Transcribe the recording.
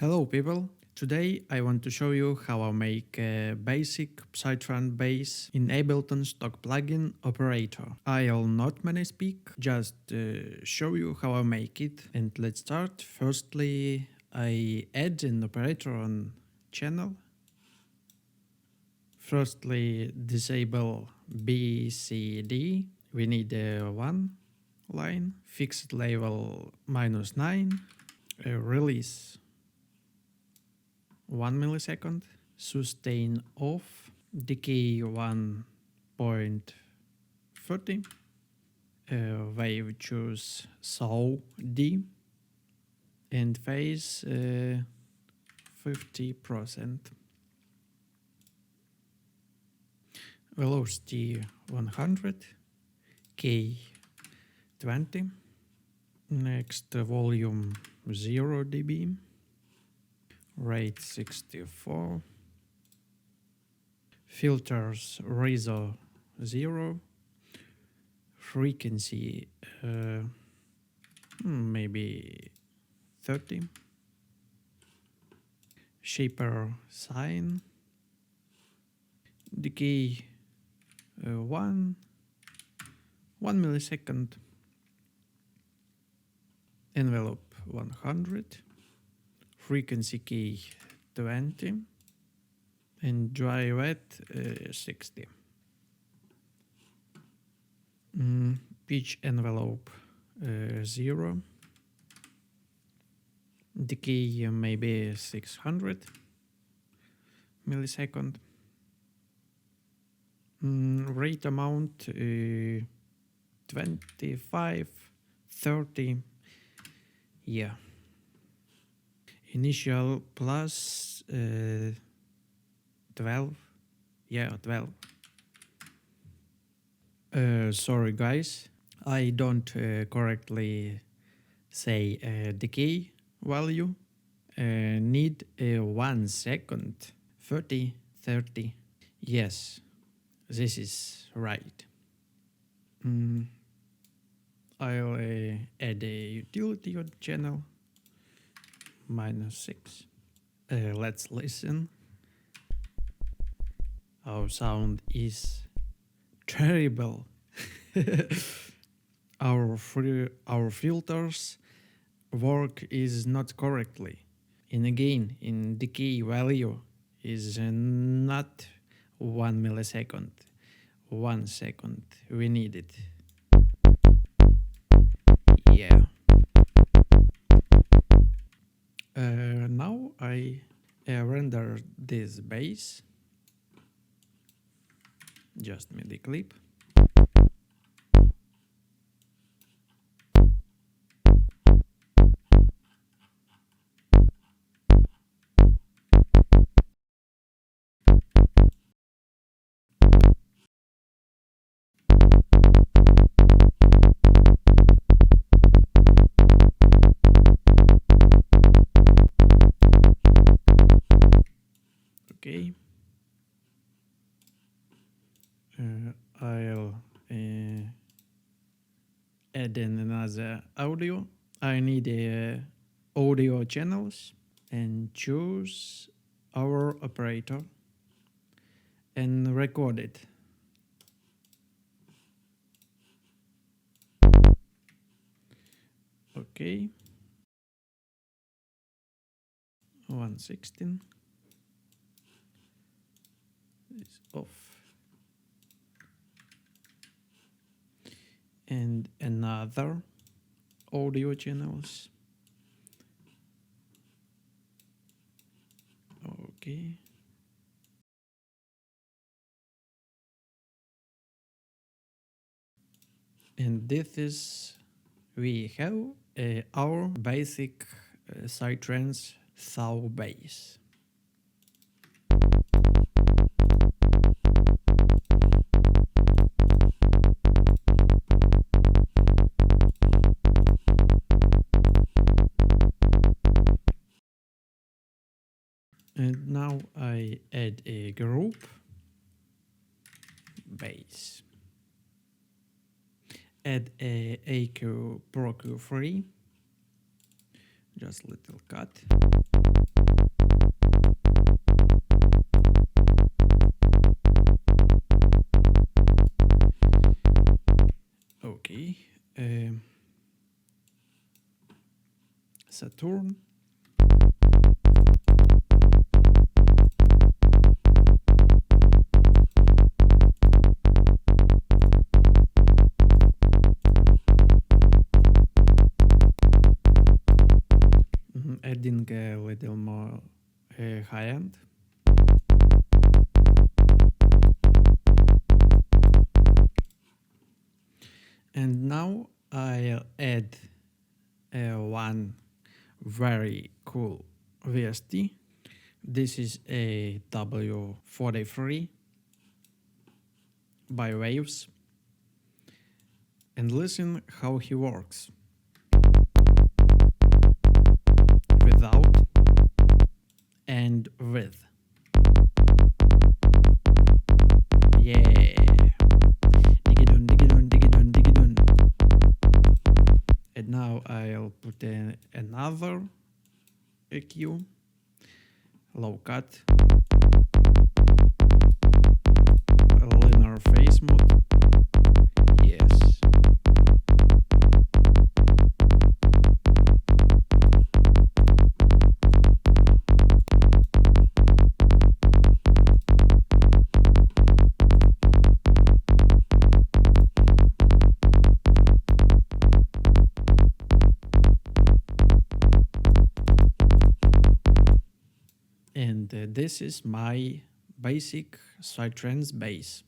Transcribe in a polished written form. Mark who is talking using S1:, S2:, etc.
S1: Hello people! Today I want to show you how I make a basic Psytrance bass in Abletons plugin operator. I'll not many speak, just show you how I make it, and let's start. Firstly, I add an operator on channel. Firstly, disable B, C, D. We need one line, fixed level -9, release 1 millisecond, sustain off, decay 1.30, wave choose saw D, and phase 50%. Velocity 100, K 20, next volume 0 dB, rate 64, filters ratio 0, frequency maybe 30, shaper sign, decay 1 millisecond, envelope 100, frequency key 20, and dry wet 60. Pitch envelope 0, decay maybe 600 millisecond, rate amount 25, 30, yeah. Initial plus 12, yeah, 12. Sorry guys, I don't correctly say decay value. Need 1 second, 30, 30. Yes, this is right. I'll add a utility on channel. -6. Let's listen. Our sound is terrible. Our filters work is not correctly. And again, in decay value is not 1 millisecond. 1 second. We need it. Yeah. Now I render this bass. Just MIDI clip. Okay. I'll add in another audio. I need audio channels and choose our operator and record it. Okay. 116. Is off. And another audio channels. Okay. And this is, we have our basic Psytrance saw bass. And now I add a group bass. Add a AQ Pro Q3, just little cut. Saturn. Adding a little more high end. And now I'll add one very cool VST. This is a W43 by Waves. And listen how he works. Without and with. Yeah. Digidon, digidon, digidon, digidon. And now I'll put in another EQ, low cut, linear phase mode. Yes. And this is my basic Psytrance bass.